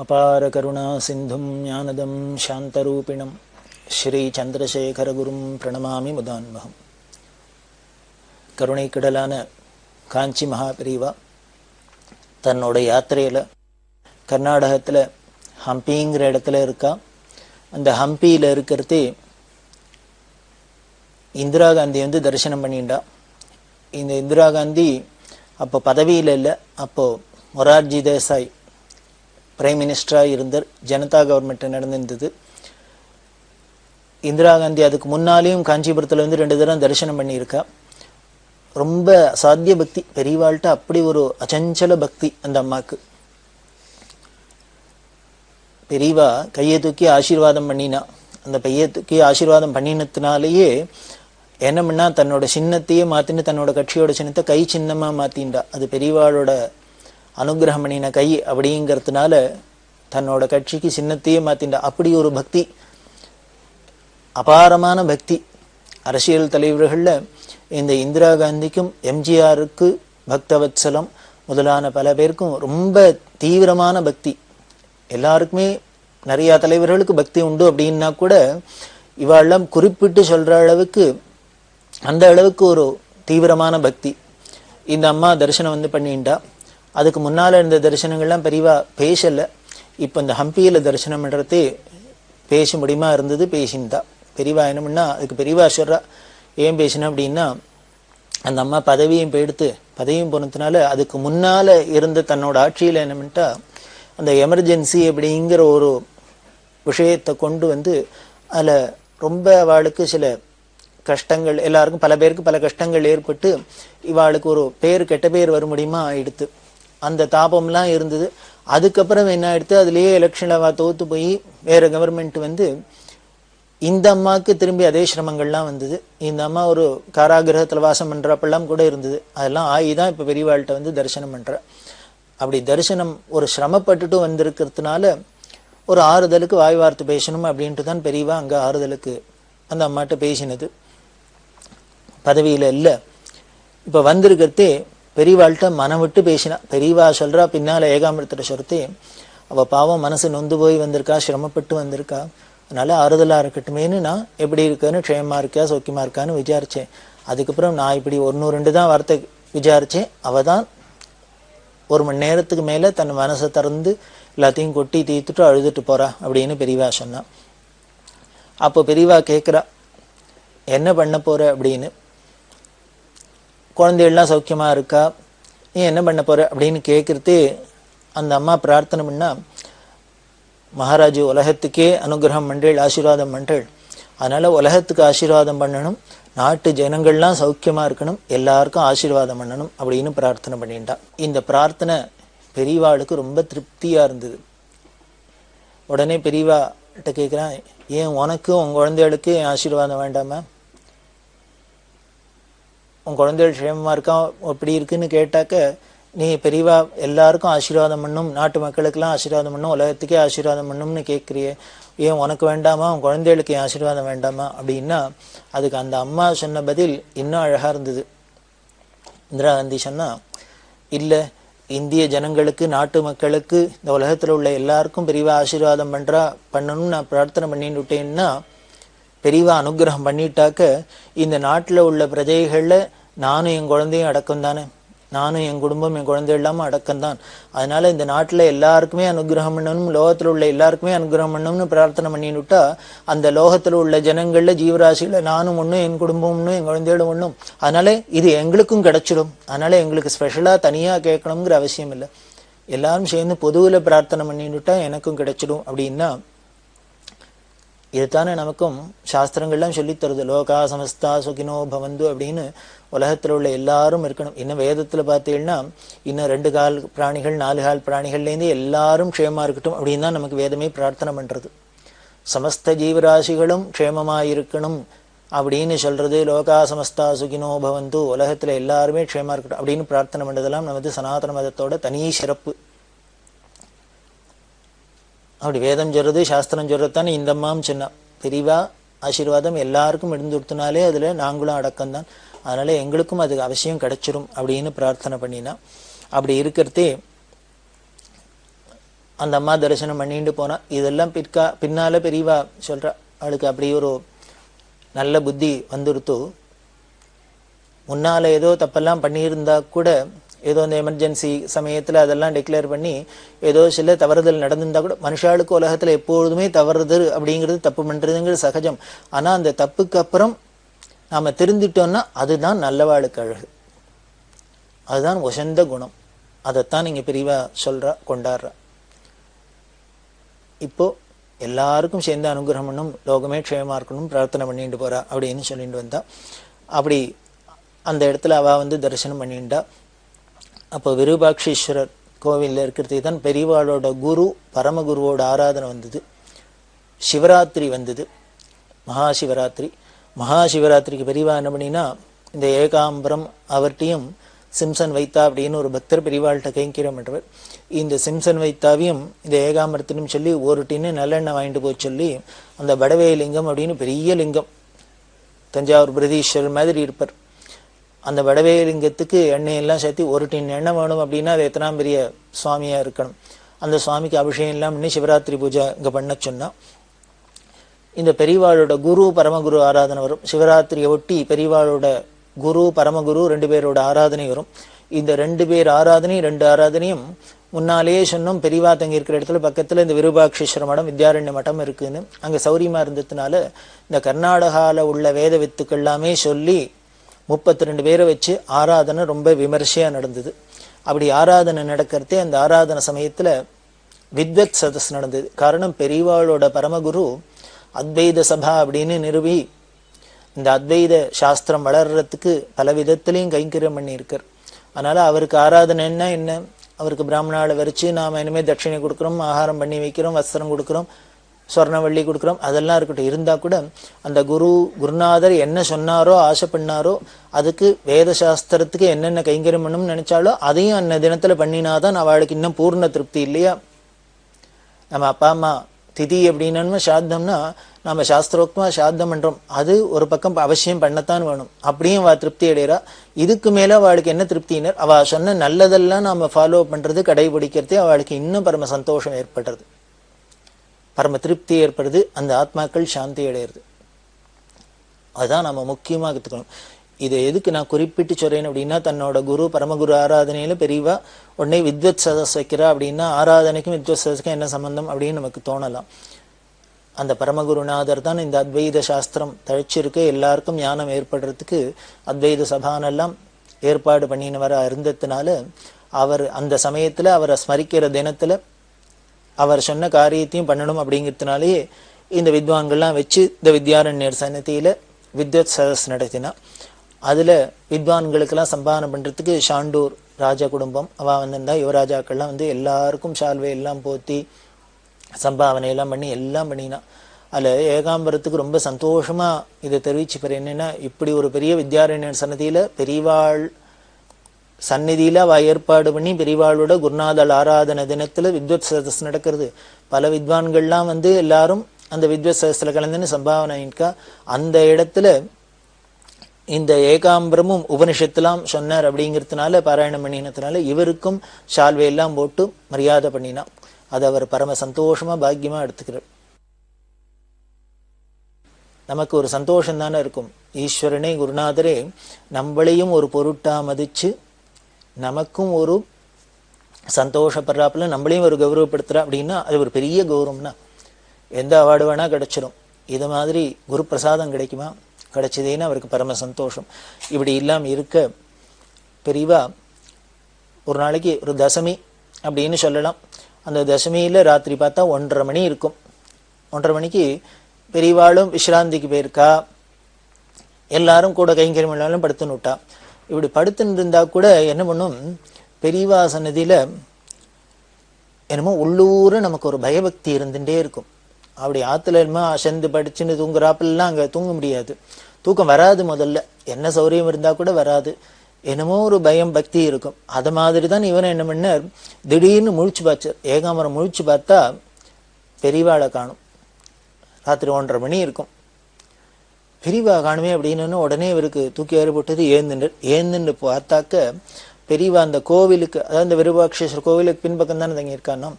அபார கருணா சிந்தும் ஞானதம் சாந்தரூபிணம் ஸ்ரீ சந்திரசேகரகுரும் பிரணமாமி முதான்மகம். கருணை கடலான காஞ்சி மகாபிரிவா தன்னோட யாத்திரையில் கர்நாடகத்தில் ஹம்பிங்கிற இடத்துல இருக்கா. அந்த ஹம்பியில் இருக்கிறதே இந்திரா காந்தி தரிசனம் பண்ணிண்டா. இந்த இந்திரா காந்தி அப்போ பதவியில் இல்லை, அப்போது மொரார்ஜி தேசாய் பிரைம் மினிஸ்டராக இருந்தார். ஜனதா கவர்மெண்ட் நடந்திருந்தது. இந்திரா காந்தி அதுக்கு முன்னாலேயும் காஞ்சிபுரத்தில் 2 தடவை தரிசனம் பண்ணியிருக்கா. ரொம்ப அசாத்திய பக்தி, பெரியவாள்கிட்ட அப்படி ஒரு அச்சஞ்சல பக்தி அந்த அம்மாவுக்கு. பெரியவா கையை தூக்கி ஆசீர்வாதம் பண்ணினா. அந்த கையை தூக்கி ஆசீர்வாதம் பண்ணினதுனாலேயே என்ன பண்ணா, தன்னோட சின்னத்தையே மாற்றின்னு தன்னோட கட்சியோட சின்னத்தை கை சின்னமாக மாற்றிண்டா. அது பெரியவாளோட அனுகிரகம் பண்ணின கை அப்படிங்கிறதுனால தன்னோட கட்சிக்கு சின்னத்தையே மாற்றிண்டா. அப்படி ஒரு பக்தி, அபாரமான பக்தி. அரசியல் தலைவர்களில் இந்த இந்திரா காந்திக்கும் எம்ஜிஆருக்கு பக்தவத்சலம் முதலான பல பேருக்கும் ரொம்ப தீவிரமான பக்தி. எல்லாருக்குமே நிறையா தலைவர்களுக்கு பக்தி உண்டு அப்படின்னா கூட இவாளெல்லாம் குறிப்பிட்டு சொல்கிற அளவுக்கு அந்த அளவுக்கு ஒரு தீவிரமான பக்தி இந்த அம்மா தரிசனம் பண்ணிண்டா. அதுக்கு முன்னால் இருந்த தரிசனங்கள்லாம் பெரியவா பேசலை. இப்போ இந்த ஹம்பியில் தரிசனம் பண்ணுறதே பேச முடியுமா இருந்தது, பேசிண்டா. பெரியவா என்ன பண்ணா, அதுக்கு பெரியவா சொல்கிறா ஏன் பேசினா அப்படின்னா, அந்த அம்மா பதவியும் போனதுனால அதுக்கு முன்னால் இருந்த தன்னோட ஆட்சியில் என்ன பண்ணிட்டா, அந்த எமர்ஜென்சி அப்படிங்கிற ஒரு விஷயத்தை கொண்டு அதில் ரொம்ப அவளுக்கு சில கஷ்டங்கள், எல்லாருக்கும் பல பேருக்கு பல கஷ்டங்கள் ஏற்பட்டு இவாளுக்கு ஒரு கெட்ட பேர் வர முடியுமா ஆயிடுத்து. அந்த தாபம்லாம் இருந்தது. அதுக்கப்புறம் என்ன ஆயிடுத்து, அதுலேயே எலெக்ஷனில் தோற்று போய் வேறு கவர்மெண்ட் இந்த அம்மாவுக்கு திரும்பி அதே சிரமங்கள்லாம் வந்தது. இந்த அம்மா ஒரு காராகிரகத்தில் வாசம் பண்ணுறப்பெல்லாம் கூட இருந்தது. அதெல்லாம் ஆகிதான் இப்போ பெரியவாள்கிட்ட தரிசனம் பண்ணுற. அப்படி தரிசனம் ஒரு சிரமப்பட்டுட்டு வந்திருக்கிறதுனால ஒரு ஆறுதலுக்கு வாய் வார்த்தை பேசணும் அப்படின்ட்டு தான் பெரியவா அங்கே ஆறுதலுக்கு அந்த அம்மாட்ட பேசினது. பதவியில் இல்லை, இப்போ வந்திருக்கிறதே பெரியவாள்கிட்ட மனம் விட்டு பேசினா. பெரியவா சொல்கிறா பின்னால் ஏகாமிரத்தில் சொல்கிறதே, அவள் பாவம் மனசு நொந்து போய் வந்திருக்கா, சிரமப்பட்டு வந்திருக்கா, அதனால் ஆறுதலாக இருக்கட்டுமேனு நான் எப்படி இருக்கேன்னு, க்ஷேமாக இருக்கா சௌக்கியமாக இருக்கான்னு விசாரித்தேன். அதுக்கப்புறம் நான் இப்படி 1-2 தான் வார்த்தை விசாரித்தேன். அவள் தான் 1 மணி நேரத்துக்கு மேலே தன் மனசை திறந்து எல்லாத்தையும் கொட்டி தீர்த்துட்டு அழுதுட்டு போகிறா அப்படின்னு பெரியவா சொன்னான். அப்போ பெரியவா கேட்குறா என்ன பண்ண போகிற அப்படின்னு. குழந்தைகள்லாம் சௌக்கியமாக இருக்கா, நீ என்ன பண்ண போகிற அப்படின்னு கேட்குறதே அந்த அம்மா பிரார்த்தனை பண்ணா, மகாராஜு உலகத்துக்கே அனுகிரகம் பண்ணுறேள், ஆசீர்வாதம் பண்ணுறேள், அதனால் உலகத்துக்கு ஆசீர்வாதம் பண்ணணும், நாட்டு ஜனங்கள்லாம் சௌக்கியமாக இருக்கணும், எல்லாருக்கும் ஆசீர்வாதம் பண்ணணும் அப்படின்னு பிரார்த்தனை பண்ணிட்டான். இந்த பிரார்த்தனை பெரியவாளுக்கு ரொம்ப திருப்தியாக இருந்தது. உடனே பெரியவாட்ட கேட்குறான், ஏன் உனக்கும் உன் குழந்தைகளுக்கு என் ஆசீர்வாதம் வேண்டாமா, உன் குழந்தைகள் க்ஷேமமாக இருக்கா எப்படி இருக்குன்னு கேட்டாக்க, நீ பெரியவா எல்லாருக்கும் ஆசீர்வாதம் பண்ணும், நாட்டு மக்களுக்கெல்லாம் ஆசீர்வாதம் பண்ணும், உலகத்துக்கே ஆசீர்வாதம் பண்ணும்னு கேட்குறியே, ஏன் உனக்கு வேண்டாமா, உன் குழந்தைகளுக்கு என் ஆசீர்வாதம் வேண்டாமா அப்படின்னா, அதுக்கு அந்த அம்மா சொன்ன பதில் இன்னும் அழகாக இருந்தது. இந்திரா காந்தி சொன்னா, இல்லை, இந்திய ஜனங்களுக்கு நாட்டு மக்களுக்கு இந்த உலகத்தில் உள்ள எல்லாருக்கும் பெரியவா ஆசீர்வாதம் பண்ணணும்னு நான் பிரார்த்தனை பண்ணிட்டு விட்டேன்னா, பெரியவா அனுகிரகம் பண்ணிட்டாக்க இந்த நாட்டில் உள்ள பிரஜைகளில் நானும் என் குழந்தையும் அடக்கம் தானே, நானும் என் குடும்பம் என் குழந்தை இல்லாமல் அடக்கம்தான். அதனால இந்த நாட்டில் எல்லாருக்குமே அனுகிரகம் பண்ணணும், லோகத்தில் உள்ள எல்லாருக்குமே அனுகிரகம் பண்ணணும்னு பிரார்த்தனை பண்ணிவிட்டா, அந்த லோகத்தில் உள்ள ஜனங்களில் ஜீவராசியில் நானும் ஒன்றும் என் குடும்பம் ஒன்றும் என் குழந்தையோட ஒன்றும், அதனால இது எங்களுக்கும் கிடைச்சிடும், அதனால எங்களுக்கு ஸ்பெஷலாக தனியாக கேட்கணுங்கிற அவசியம் இல்லை, எல்லாரும் சேர்ந்து பொதுவில் பிரார்த்தனை பண்ணிவிட்டா எனக்கும் கிடைச்சிடும் அப்படின்னா, இதுதானே நமக்கும் சாஸ்திரங்கள்லாம் சொல்லித் தருது. லோகா சமஸ்தா சுகினோ பவந்து அப்படின்னு உலகத்தில் உள்ள எல்லாரும் இருக்கணும். இன்னும் வேதத்தில் பார்த்தீங்கன்னா இன்னும் 2 கால் பிராணிகள் 4 கால் பிராணிகள்லேருந்து எல்லாரும் க்ஷேமாக இருக்கட்டும் அப்படின்னு தான் நமக்கு வேதமே பிரார்த்தனை பண்ணுறது. சமஸ்த ஜீவராசிகளும் க்ஷேமமாக இருக்கணும் அப்படின்னு சொல்கிறது. லோகா சமஸ்தா சுகினோ பவந்து, உலகத்தில் எல்லாருமே க்ஷேமாக இருக்கட்டும் அப்படின்னு பிரார்த்தனை பண்ணுறதெல்லாம் நமது சனாதன மதத்தோட தனி சிறப்பு. அப்படி வேதம் சொல்றது சாஸ்திரம் சொல்றதுதானே இந்த அம்மாவும் சொன்னா, பெரியவா ஆசீர்வாதம் எல்லாருக்கும் இருந்து கொடுத்தனாலே அதில் நாங்களும் அடக்கம்தான், அதனால எங்களுக்கும் அது அவசியம் கிடைச்சிரும் அப்படின்னு பிரார்த்தனை பண்ணினா. அப்படி இருக்கிறதே அந்த அம்மா தரிசனம் பண்ணிட்டு போனா. இதெல்லாம் பின்னால பெரியவா சொல்றா, அவளுக்கு அப்படி ஒரு நல்ல புத்தி வந்துருத்து. முன்னால ஏதோ தப்பெல்லாம் பண்ணியிருந்தா கூட, ஏதோ இந்த எமர்ஜென்சி சமயத்துல அதெல்லாம் டிக்ளேர் பண்ணி ஏதோ சில தவறுதல் நடந்திருந்தா கூட, மனுஷாளுக்கு உலகத்துல எப்பொழுதுமே தவறுதல் அப்படிங்கிறது, தப்பு பண்றதுங்கிறது சகஜம். ஆனா அந்த தப்புக்கு அப்புறம் நாம திருந்திட்டோம்னா அதுதான் நல்லவாளுக்கு அழகு, அதுதான் உசந்த குணம். அதைத்தான் நீங்க பெரியவா சொல்றா, கொண்டாடுறா. இப்போ எல்லாருக்கும் சேர்ந்து அனுகிரகம் பண்ணும், லோகமே க்ஷேமா இருக்கணும் பிரார்த்தனை பண்ணிட்டு போறா அப்படின்னு சொல்லிட்டு வந்தா. அப்படி அந்த இடத்துல அவ தரிசனம் பண்ணிட்டா. அப்போ விருபாட்சீஸ்வரர் கோவில்ல இருக்கிறதுக்கு தான் பெரியவாளோட குரு பரமகுருவோட ஆராதனை வந்தது. சிவராத்திரி வந்தது, மகாசிவராத்திரி. மகாசிவராத்திரிக்கு பெரியவா என்ன பண்ணினா, இந்த ஏகாம்பரம் அவர்கிட்டையும் சிம்சன் வைத்தா அப்படின்னு ஒரு பக்தர் பெரியவாள்கிட்ட கைங்கரியம் பண்றவர். இந்த சிம்சன் வைத்தாவையும் இந்த ஏகாம்பரத்தினும் சொல்லி ஒரு டின்னு நல்லெண்ணெய் வாங்கிட்டு போய் சொல்லி, அந்த வடவே லிங்கம் அப்படின்னு பெரிய லிங்கம், தஞ்சாவூர் பிரதீஸ்வரர் மாதிரி இருப்பார், அந்த வடவே லிங்கத்துக்கு எண்ணெய் எல்லாம் சேர்த்து ஒரு டின் எண்ணெய் வேணும் அப்படின்னா அது எத்தனாம் பெரிய சுவாமியா இருக்கணும். அந்த சுவாமிக்கு அபிஷேகம் எல்லாம் பண்ணி சிவராத்திரி பூஜை இங்க பண்ண சொன்னா. இந்த பெரியவாளோட குரு பரமகுரு ஆராதனை வரும். சிவராத்திரியை ஒட்டி பெரியவாளோட குரு பரமகுரு ரெண்டு பேரோட ஆராதனை வரும். இந்த ரெண்டு பேர் ஆராதனை, ரெண்டு ஆராதனையும் முன்னாலேயே சொன்னோம், பெரியவா தங்கி இருக்கிற இடத்துல பக்கத்துல இந்த விருபாட்சீஸ்வர மடம், வித்யாரண்ய மடம் இருக்குன்னு. அங்க சௌரியமா இருந்ததுனால இந்த கர்நாடகால உள்ள வேத வித்துக்கள் எல்லாமே சொல்லி 32 பேரை வச்சு ஆராதனை ரொம்ப விமர்சையா நடந்தது. அப்படி ஆராதனை நடக்கிறதே அந்த ஆராதனை சமயத்துல வித்வத் சதஸ் நடந்தது. காரணம், பெரியவாளோட பரமகுரு அத்வைத சபா அப்படின்னு நிறுவி இந்த அத்வைத சாஸ்திரம் வளர்றதுக்கு பல விதத்திலையும் கைங்கரியம் பண்ணியிருக்கார். அதனால அவருக்கு ஆராதனை என்ன, அவருக்கு பிராமணாவை வரிச்சு நாம இனிமேல் தட்சிணை கொடுக்குறோம், ஆகாரம் பண்ணி வைக்கிறோம், வஸ்திரம் கொடுக்குறோம், சொர்ணவள்ளி கொடுக்குறோம், அதெல்லாம் இருக்கட்டும். இருந்தா கூட அந்த குருநாதர் என்ன சொன்னாரோ, ஆசை பண்ணாரோ, அதுக்கு வேத சாஸ்திரத்துக்கு என்னென்ன கைங்கரியம் பண்ணணும்னு நினைச்சாலோ அதையும் அந்த தினத்துல பண்ணினாதான் அவளுக்கு இன்னும் பூர்ண திருப்தி இல்லையா. நம்ம அப்பா அம்மா திதி அப்படின்னா சாத்தம்னா நம்ம சாஸ்திரோக்தமா சாத்தம் பண்றோம், அது ஒரு பக்கம் அவசியம் பண்ணத்தான் வேணும். அப்படியும் அவ திருப்தி அடைகிறா. இதுக்கு மேல அவளுக்கு என்ன திருப்தினர், அவ சொன்ன நல்லதெல்லாம் நாம ஃபாலோ பண்றது, கடைபிடிக்கிறதே அவளுக்கு இன்னும் பரம சந்தோஷம் ஏற்படுறது, பரம திருப்தி ஏற்படுது, அந்த ஆத்மாக்கள் சாந்தி அடையிறது. அதுதான் நம்ம முக்கியமாக கற்றுக்கணும். இதை எதுக்கு நான் குறிப்பிட்டு சொல்றேன் அப்படின்னா, தன்னோட குரு பரமகுரு ஆராதனையில பெரியவா உடனே வித்வத் சதஸ் வைக்கிறா அப்படின்னா, ஆராதனைக்கும் வித்வத் சதஸ்க்கும் என்ன சம்பந்தம் அப்படின்னு நமக்கு தோணலாம். அந்த பரமகுருநாதர் தான் இந்த அத்வைத சாஸ்திரம் தழிச்சிருக்கு, எல்லாருக்கும் ஞானம் ஏற்படுறதுக்கு அத்வைத சபானெல்லாம் ஏற்பாடு பண்ணினவரா இருந்ததுனால, அவர் அந்த சமயத்துல அவரை ஸ்மரிக்கிற தினத்துல அவர் சொன்ன காரியத்தையும் பண்ணணும் அப்படிங்கிறதுனாலேயே இந்த வித்வான்கள்லாம் வச்சு இந்த வித்யாரண்யர் சன்னதியில வித்வத் சதஸ் நடத்தினா. அதுல வித்வான்களுக்கெல்லாம் சம்பாதனை பண்றதுக்கு ஷாண்டூர் ராஜா குடும்பம் அவ வந்திருந்தா. யுவராஜாக்கள்லாம் எல்லாருக்கும் சால்வை எல்லாம் போத்தி சம்பாவனை எல்லாம் பண்ணி எல்லாம் பண்ணினா. அதுல ஏகாம்பரத்துக்கு ரொம்ப சந்தோஷமா இதை தெரிவிச்சுப்பார். என்னன்னா, இப்படி ஒரு பெரிய வித்யாரண்யர் சன்னதியில பெரியவாள் சந்நிதியில அவ ஏற்பாடு பண்ணி பெரியவாளோட குருநாதல் ஆராதனை தினத்துல வித்வத் சதஸ் நடக்கிறது. பல வித்வான்கள்லாம் எல்லாரும் அந்த வித்வத் சதஸ்ல கலந்துன்னு சம்பாவனை இருக்கா. அந்த இடத்துல இந்த ஏகாம்பரமும் உபனிஷத்துலாம் சொன்னார் அப்படிங்கிறதுனால, பாராயணம் பண்ணினதுனால இவருக்கும் ஷால்வை எல்லாம் போட்டு மரியாதை பண்ணினா. அது அவர் பரம சந்தோஷமா பாக்கியமா எடுத்துக்கிறார். நமக்கு ஒரு சந்தோஷம் தானே இருக்கும். ஈஸ்வரனே குருநாதரே நம்மளையும் ஒரு பொருட்டா மதிச்சு நமக்கும் ஒரு சந்தோஷப்படுறாப்புல நம்மளையும் ஒரு கௌரவப்படுத்துறா அப்படின்னா அது ஒரு பெரிய கௌரவம்னா. எந்த அவார்டு வேணா கிடைச்சிடும். இது மாதிரி குரு பிரசாதம் கிடைக்குமா? கிடைச்சதேன்னு அவருக்கு பரம சந்தோஷம். இப்படி இல்லாம இருக்க பெரியவா ஒரு நாளைக்கு ஒரு தசமி அப்படின்னு சொல்லலாம். அந்த தசமியில ராத்திரி பார்த்தா 1:30 மணி இருக்கும். 1:30 மணிக்கு பெரியவாளும் விஸ்ராந்திக்கு போயிருக்கா. எல்லாரும் கூட கைங்கரியம் இல்லாலும் படுத்துன்னு விட்டா. இப்படி படுத்துன்னு இருந்தா கூட என்ன பண்ணும், பெரியவா சன்னதியில என்னமோ உள்ளூர நமக்கு ஒரு பயபக்தி இருந்துட்டே இருக்கும். அப்படி ஆத்துல என்னமோ அசந்து படிச்சுன்னு தூங்குறாப்பெல்லாம் அங்க தூங்க முடியாது, தூக்கம் வராது. முதல்ல என்ன சௌரியம் இருந்தா கூட வராது, என்னமோ ஒரு பயம் பக்தி இருக்கும். அது மாதிரிதான் இவன் என்ன பண்ணார், திடீர்னு முழிச்சு பார்த்தார். ஏகாம்பரம் முழிச்சு பார்த்தா பெரியவாளை காணும். ராத்திரி 1:30 மணி இருக்கும். பெரியவா காணுமே அப்படின்னு உடனே இவருக்கு தூக்கி ஏறி போட்டது. ஏந்துண்டு பார்த்தாக்க பெரியவா அந்த கோவிலுக்கு, அதாவது இந்த விருபாட்சேஸ்வரர் கோவிலுக்கு பின்பக்கம் தானே தங்கியிருக்கானோ,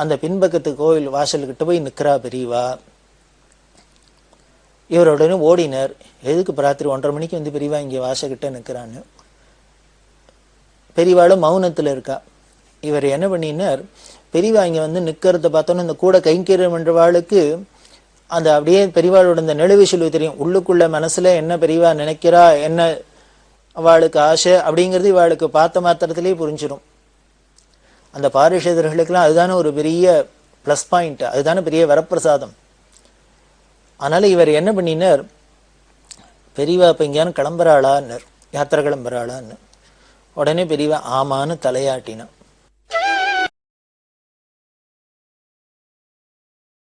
அந்த பின்பக்கத்து கோவில் வாசல்கிட்ட போய் நிற்கிறா பெரியவா. இவர் உடனே ஓடினார். எதுக்கு ராத்திரி 1:30 மணிக்கு வந்து பெரியவா இங்கே வாசக்கிட்ட நிற்கிறான்னு. பெரியவாளும் மௌனத்தில் இருக்கா. இவர் என்ன பண்ணினார், பெரியவா இங்கே வந்து நிற்கிறத பார்த்தோன்னு இந்த கூட கைங்கரியம் என்றவாளுக்கு அந்த அப்படியே பெரியவாளோட இந்த நெழுவி சொல்லுவது தெரியும். உள்ளுக்குள்ள மனசுல என்ன பெரியவா நினைக்கிறா, என்ன அவளுக்கு ஆசை அப்படிங்கிறது இவாளுக்கு பார்த்த மாத்திரத்திலேயே புரிஞ்சிடும். அந்த பாரிஷதர்களுக்கெல்லாம் அதுதானே ஒரு பெரிய ப்ளஸ் பாயிண்ட், அதுதானே பெரிய வரப்பிரசாதம். அதனால இவர் என்ன பண்ணினார், பெரியவா இப்போ எங்கேயானு கிளம்புறாளான்னார், யாத்திரை கிளம்புறாளான்னு. உடனே பெரியவா ஆமான்னு தலையாட்டினான்.